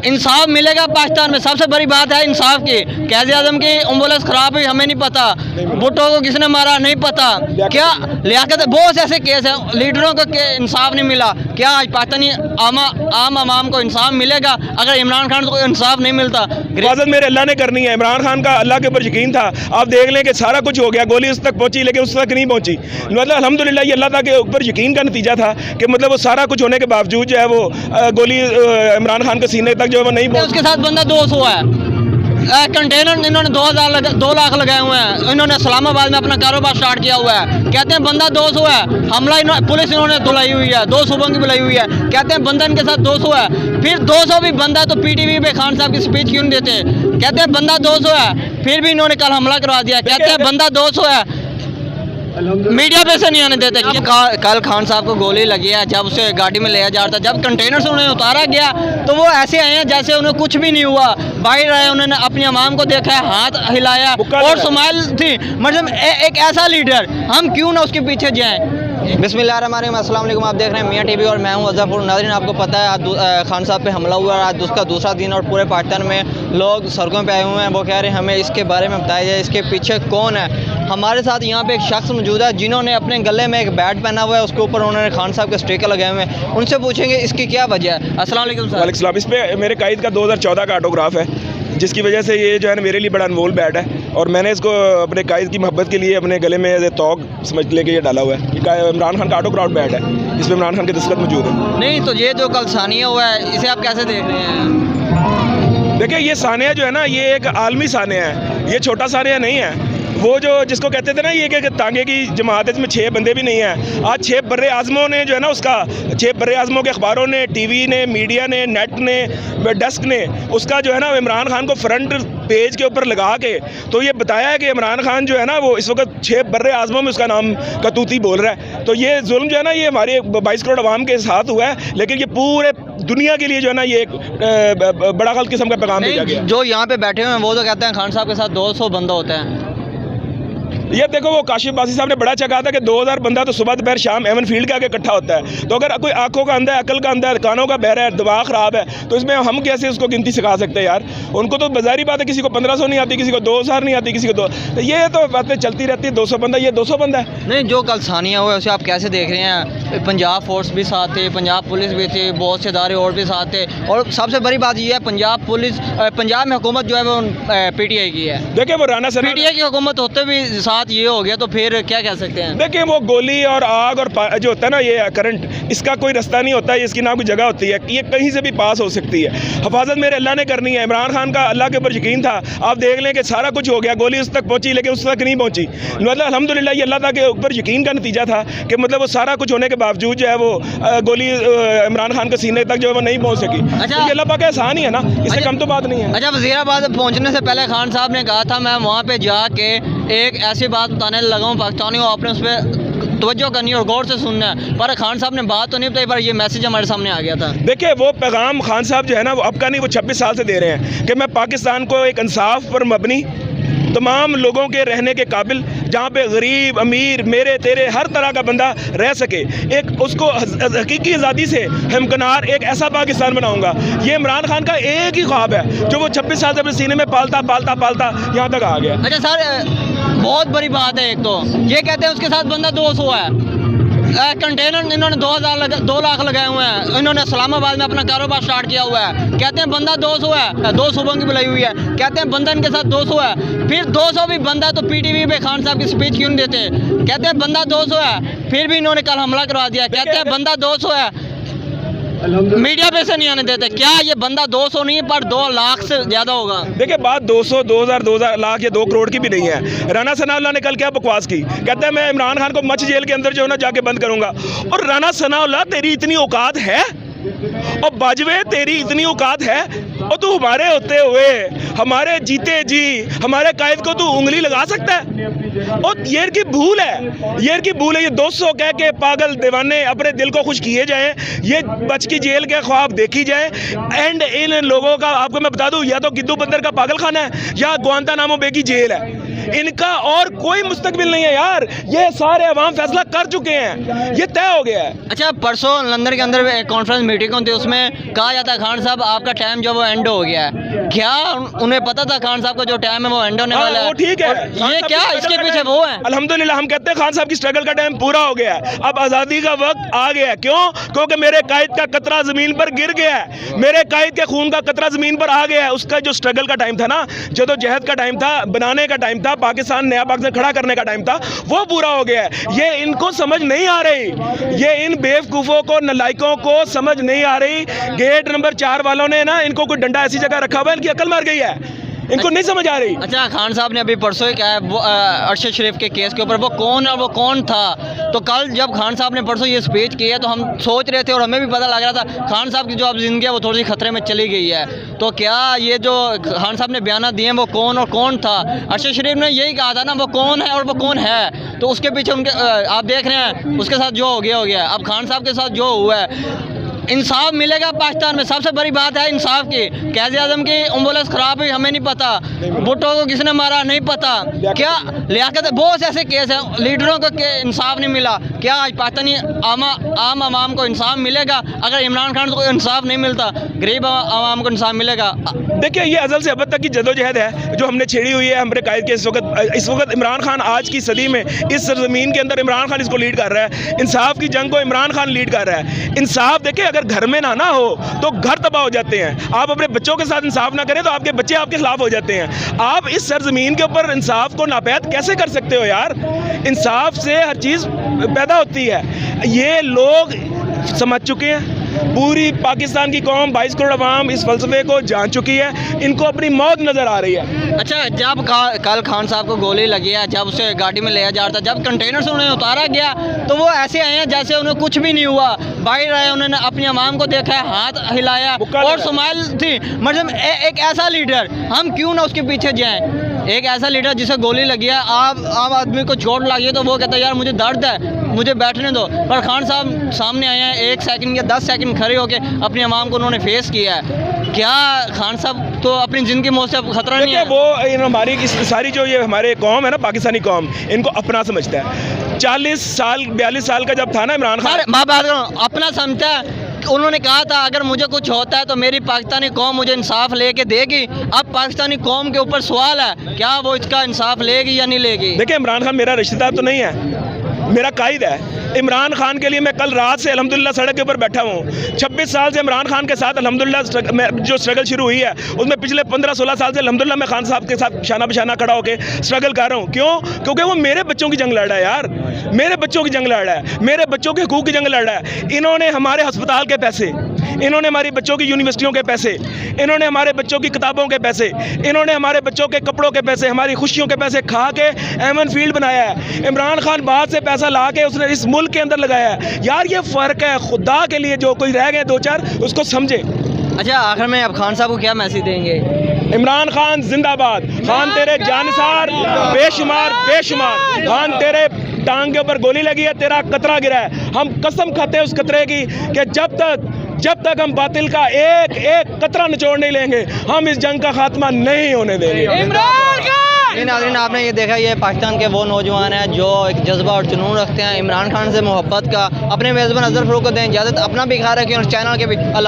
इंसाफ मिलेगा पाकिस्तान में। सबसे बड़ी बात है इंसाफ की। कैज़ी आज़म की एम्बुलेंस खराब हुई, हमें नहीं पता। भुट्टो को किसने मारा नहीं पता। क्या लियाकत, बहुत से ऐसे केस हैं लीडरों को इंसाफ नहीं मिला। क्या आज पाकिस्तानी आम आवाम को इंसाफ मिलेगा अगर इमरान खान को इंसाफ नहीं मिलता? हिफाजत मेरे अल्लाह ने करनी है। इमरान खान का अल्लाह के ऊपर यकीन था। आप देख लें कि सारा कुछ हो गया, गोली उस तक पहुंची लेकिन उस तक नहीं पहुंची। मतलब अल्हम्दुलिल्लाह ये अल्लाह के ऊपर यकीन का नतीजा था कि मतलब वो सारा कुछ होने के बावजूद जो है वो गोली इमरान खान के सीने तक जो है वो नहीं पहुंची। उसके साथ बंदा 200 है। कंटेनर इन्होंने 2 लाख लगाए हुए हैं। इन्होंने इस्लामाबाद में अपना कारोबार स्टार्ट किया हुआ है। कहते हैं बंदा 200 है। हमला पुलिस इन्होंने बुलाई हुई है, 2 सूबों की बुलाई हुई है। कहते हैं बंदा इनके साथ 200 है। फिर 200 भी बंदा तो पीटीवी पे खान साहब की स्पीच क्यों नहीं देते? कहते हैं बंदा 200 है, फिर भी इन्होंने कल हमला करवा दिया। कहते हैं बंदा 200 है, मीडिया पे से नहीं आने देते। कल खान साहब को गोली लगी है, जब उसे गाड़ी में ले जा रहा था, जब कंटेनर से उन्हें उतारा गया तो वो ऐसे आए हैं जैसे उन्हें कुछ भी नहीं हुआ। बाहर आए, उन्होंने अपनी अवाम को देखा है, हाथ हिलाया और स्माइल थी। मतलब एक ऐसा लीडर, हम क्यों ना उसके पीछे जाएं। बिस्मिल्लाहिर्रहमानिर्रहीम, अस्सलाम वालेकुम। आप देख रहे हैं मियाँ टीवी और मैं हूँ अज़फ़र। नाज़रीन, आपको पता है आज खान साहब पे हमला हुआ है। आज उसका दूसरा दिन और पूरे पाकिस्तान में लोग सड़कों पे आए हुए हैं। वो कह रहे हैं हमें इसके बारे में बताया जाए, इसके पीछे कौन है। हमारे साथ यहाँ पे एक शख्स मौजूद है जिन्होंने अपने गले में एक बैट पहना हुआ है, उसके ऊपर उन्होंने खान साहब के स्टिकर लगाए हुए हैं। उनसे पूछेंगे इसकी क्या वजह है। अस्सलाम वालेकुम सर। वालेकुम सलाम। इस पर मेरे कायद का 2014 का ऑटोग्राफ है, जिसकी वजह से ये जो है मेरे लिए बड़ा अनमोल बैट है और मैंने इसको अपने कायद की मोहब्बत के लिए अपने गले में तौक समझ लेके ये डाला हुआ है। इमरान खान का ऑटोग्राफ बैट है, इसमें इमरान खान के दस्तखत मौजूद है। नहीं तो ये जो कल सानिया हुआ है, इसे आप कैसे देख रहे हैं? देखिए, ये सानिया जो है ना, ये एक आलमी सानिया है, ये छोटा सानिया नहीं है। वो जो जिसको कहते थे ना ये कि तांगे की जमात है, इसमें 6 बंदे भी नहीं हैं। आज 6 बर्रे आज़मों ने जो है ना, उसका 6 बर्रे आज़मों के अखबारों ने, टीवी ने, मीडिया ने, नेट ने, डेस्क ने उसका जो है ना इमरान खान को फ्रंट पेज के ऊपर लगा के तो ये बताया है कि इमरान खान जो है ना वो इस वक्त 6 बर्रे आज़मों में उसका नाम कतूती बोल रहा है। तो ये जुल्म जो है ना ये हमारे 22 करोड़ आवाम के साथ हुआ है, लेकिन ये पूरे दुनिया के लिए जो है ना ये एक बड़ा गलत किस्म का पैगाम भेजा गया। जो यहाँ पे बैठे हुए हैं वो तो कहते हैं खान साहब के साथ 200 बंदा होते हैं। ये देखो, वो काशिफ बासी साहब ने बड़ा अच्छा कहा था कि 2000 बंदा तो सुबह दोपहर शाम एवन फील्ड के आगे इकट्ठा होता है। तो अगर कोई आंखों का अंधा है, अकल का अंधा है, कानों का बहरा है, दिमाग खराब है, तो इसमें हम कैसे उसको गिनती सिखा सकते हैं यार। उनको तो बाजारी बात है, किसी को 1500 नहीं आती, किसी को 2000 नहीं आती, किसी को 2। तो ये तो बातें चलती रहती है। 200 बंदा, ये 200 बंदा है। नहीं, जो कल सानिया हुआ है उसे आप कैसे देख रहे हैं? पंजाब फोर्स भी साथ थे, पंजाब पुलिस भी थी, बहुत से इदारे और भी साथ थे, और सबसे बड़ी बात यह है पंजाब पुलिस, पंजाब में हुकूमत जो है वो PTI की है। देखिए, वो राना सना PTI की हुकूमत होते भी साथ ये हो गया तो फिर क्या कह सकते हैं? देखिए, वो गोली और आग और जो होता है ना ये करंट, इसका कोई रास्ता नहीं होता है, इसकी ना कोई जगह होती है, ये कहीं से भी पास हो सकती है। हिफाजत मेरे अल्लाह ने करनी है। इमरान खान का अल्लाह के ऊपर यकीन था। आप देख लें कि सारा कुछ हो गया, गोली उस तक पहुंची लेकिन उस तक नहीं पहुंची। मतलब अल्हम्दुलिल्लाह ये अल्लाह के ऊपर यकीन का नतीजा था कि मतलब वो सारा कुछ होने के बावजूद जो है वो गोली इमरान खान के सीने तक जो है वो नहीं पहुँच सकी। अच्छा, तो ये अल्लाह पाक का एहसान ही है ना, इससे कम तो बात नहीं है। अच्छा, वज़ीराबाद पहुँचने से पहले खान साहब ने कहा था मैं वहाँ पे जाके एक ऐसी बात बताने लगा हूँ पाकिस्तानियों, आपने उस पर तवज्जो करनी और गौर से सुनना है। पर खान साहब ने बात तो नहीं बताई, पर ये मैसेज हमारे सामने आ गया था। देखिए, वो पैगाम खान साहब जो है ना वो अब का नहीं, वो 26 साल से दे रहे हैं कि मैं पाकिस्तान को एक इंसाफ पर मबनी, तमाम लोगों के रहने के काबिल, जहाँ पे गरीब अमीर मेरे तेरे हर तरह का बंदा रह सके, एक उसको हकीकी आज़ादी से हमकनार एक ऐसा पाकिस्तान बनाऊंगा। ये इमरान खान का एक ही ख्वाब है जो वो 26 साल से अपने सीने में पालता पालता पालता यहाँ तक आ गया। अच्छा सर, बहुत बड़ी बात है। एक तो ये कहते हैं उसके साथ बंदा 200 है। कंटेनर इन्होंने 2 लाख लगाए हुए हैं। इन्होंने इस्लामाबाद में अपना कारोबार स्टार्ट किया हुआ है। कहते हैं बंदा 200 है, 2 सूबों की बुलाई हुई है। कहते हैं बंदा इनके साथ 200 है, फिर 200 भी बंदा तो PTV पे खान साहब की स्पीच क्यों नहीं देते? कहते हैं बंदा 200 है, फिर भी इन्होंने कल हमला करवा दिया। कहते हैं बंदा 200 है, मीडिया पे से नहीं आने देते। क्या ये बंदा 200 नहीं पर 2 लाख से ज़्यादा होगा? देखिए, बात 200, 2000 लाख या 2 करोड़ की भी नहीं है। राना सनाउल्लाह ने कल क्या बकवास की, कहता है मैं इमरान खान को मच जेल के अंदर जो है ना जाके बंद करूंगा। और राना सनाउल्लाह, तेरी इतनी औकात है? और बाजवे, तेरी इतनी औकात है? और तू हमारे होते हुए, हमारे जीते जी हमारे कायद को तू उंगली लगा सकता है? और ये की भूल है, ये 200 कह के पागल दीवाने अपने दिल को खुश किए जाएं, ये बच की जेल के ख्वाब देखी जाए। एंड इन लोगों का आपको मैं बता दूं, या तो गिद्दू बंदर का पागल खाना है या गुआंतानामो बे की जेल है। इनका और कोई मुस्तकबिल नहीं है यार, ये सारे अवाम फैसला कर चुके हैं, ये तय हो गया है। अच्छा, परसों लंदन के अंदर एक कॉन्फ्रेंस मीटिंग होती है, उसमें कहा जाता है खान साहब आपका टाइम जो वो एंड हो गया है। क्या उन्हें पता था खान साहब का जो टाइम है वो एंड होने वाला है? वो ठीक है, ये क्या इसके पीछे वो है? अल्हम्दुलिल्लाह हम कहते हैं खान साहब की स्ट्रगल का टाइम पूरा हो गया है, अब आज़ादी का वक्त आ गया है। क्यों? क्योंकि मेरे कायद का कतरा ज़मीन पर गिर गया है, मेरे कायद के खून का कतरा ज़मीन पर आ गया है। उसका जो स्ट्रगल का टाइम था ना, जदोजहद का टाइम था, बनाने का टाइम था, पाकिस्तान नया पाकिस्तान खड़ा करने का टाइम था, वो पूरा हो गया है। ये इनको समझ नहीं आ रही, ये इन बेवकूफ़ों को, नलायकों को समझ नहीं आ रही। गेट नंबर 4 वालों ने ना इनको कोई डंडा ऐसी जगह रखा हुआ है, इनकी अकल मार गई है, इनको नहीं समझ आ रही। अच्छा, खान साहब ने अभी परसों ही कहा है वो अरशद शरीफ के केस के ऊपर वो कौन है और वो कौन था। तो कल जब खान साहब ने परसों ये स्पीच की है तो हम सोच रहे थे और हमें भी पता लग रहा था खान साहब की जो अब ज़िंदगी है वो थोड़ी सी खतरे में चली गई है। तो क्या ये जो खान साहब ने बयान दिए हैं वो कौन और कौन था? अरशद शरीफ ने यही कहा था ना वो कौन है और वो कौन है, तो उसके पीछे उनके आप देख रहे हैं उसके साथ जो हो गया। अब खान साहब के साथ जो हुआ है, इंसाफ मिलेगा पाकिस्तान में? सबसे बड़ी बात है इंसाफ की। कायदे आज़म की एम्बुलेंस खराब हुई, हमें नहीं पता, भुट्टो को किसने मारा नहीं पता, क्या लियाकत, बहुत ऐसे केस हैं, लीडरों को इंसाफ नहीं मिला। क्या आज पाकिस्तानी आम आवाम को इंसाफ मिलेगा? अगर इमरान खान को इंसाफ नहीं मिलता, गरीब आवाम को इंसाफ मिलेगा? देखिए, ये अज़ल से अब तक की जदोजहद है जो हमने छेड़ी हुई है हमारे कायद के। इस वक्त इमरान खान आज की सदी में इस सरजमीन के अंदर इमरान खान इसको लीड कर रहा है, इंसाफ की जंग को इमरान खान लीड कर रहा है। इंसाफ देखिए, अगर घर में ना हो तो घर तबाह हो जाते हैं। आप अपने बच्चों के साथ इंसाफ ना करें तो आपके बच्चे आपके खिलाफ हो जाते हैं। आप इस सरजमीन के ऊपर इंसाफ को नापैद कैसे कर सकते हो यार? इंसाफ से हर चीज़ पैदा होती है। ये लोग समझ चुके हैं, पूरी पाकिस्तान की कौम 22 करोड़ अवाम इस फलसफे को जान चुकी है, इनको अपनी मौत नज़र आ रही है। अच्छा, जब कल खान साहब को गोली लगी है, जब उसे गाड़ी में ले जा रहा था, जब कंटेनर से उन्हें उतारा गया तो वो ऐसे आए हैं जैसे उन्हें कुछ भी नहीं हुआ। बाहर आए, उन्होंने अपनी आवाम को देखा है, हाथ हिलाया और स्माइल थी। मतलब एक ऐसा लीडर, हम क्यों ना उसके पीछे जाएं? एक ऐसा लीडर जिसे गोली लगी है, आम आदमी को चोट लगी है तो वो कहता है यार मुझे दर्द है, मुझे बैठने दो। पर खान साहब सामने आए हैं, 1 सेकंड या 10 सेकंड खड़े होकर अपनी आवाम को उन्होंने फेस किया है। क्या खान साहब तो अपनी ज़िंदगी मौत से खतरा नहीं है? वो हमारी सारी जो ये हमारे कौम है ना, पाकिस्तानी कौम, इनको अपना समझता है। 40 साल 42 साल का जब था ना इमरान खान, मैं बात कर रहा हूँ, अपना समझता है। उन्होंने कहा था अगर मुझे कुछ होता है तो मेरी पाकिस्तानी कौम मुझे इंसाफ लेके देगी। अब पाकिस्तानी कौम के ऊपर सवाल है, क्या वो इसका इंसाफ लेगी या नहीं लेगी? देखिए, इमरान खान मेरा रिश्तेदार तो नहीं है, मेरा कायद है। इमरान खान के लिए मैं कल रात से अल्हम्दुलिल्लाह सड़क के ऊपर बैठा हूँ। 26 साल से इमरान खान के साथ अल्हम्दुलिल्लाह जो स्ट्रगल शुरू हुई है उसमें पिछले 15-16 साल से अल्हम्दुलिल्लाह मैं खान साहब के साथ शाना बिशाना खड़ा होकर स्ट्रगल कर रहा हूँ। क्यों? क्योंकि वो मेरे बच्चों की जंग लड़ रहा है यार, मेरे बच्चों की जंग लड़ रहा है, मेरे बच्चों के हकूक़ की जंग लड़ रहा है। इन्होंने हमारे अस्पताल के पैसे, इन्होंने हमारी बच्चों की यूनिवर्सिटियों के पैसे, इन्होंने हमारे बच्चों की किताबों के पैसे, इन्होंने हमारे बच्चों के कपड़ों के पैसे, हमारी खुशियों के पैसे खा के एमन फील्ड बनाया है। इमरान खान बाहर से पैसा ला के उसने इस मुल्क के अंदर लगाया है। यार ये फ़र्क है, खुदा के लिए जो कोई रह गए 2-4 उसको समझे। अच्छा, आखिर में अब खान साहब को क्या मैसेज देंगे? इमरान खान जिंदाबाद, खान तेरे जानसार बेशुमार बेशुमार, खान तेरे टांग के ऊपर गोली लगी है, तेरा कतरा गिरा है। हम कसम खाते हैं उस कतरे की कि जब तक हम बातिल का एक एक कतरा निचोड़ नहीं लेंगे, हम इस जंग का खात्मा नहीं होने देंगे। इमरान खान! नाज़रीन, आपने ये देखा, ये पाकिस्तान के वो नौजवान हैं जो एक जज्बा और जुनून रखते हैं इमरान खान से मोहब्बत का। अपने मेज़बान अज़हर फ़ारूक को दें इजाज़त, अपना भी ख्याल रखें और चैनल के भी। अल्लाह।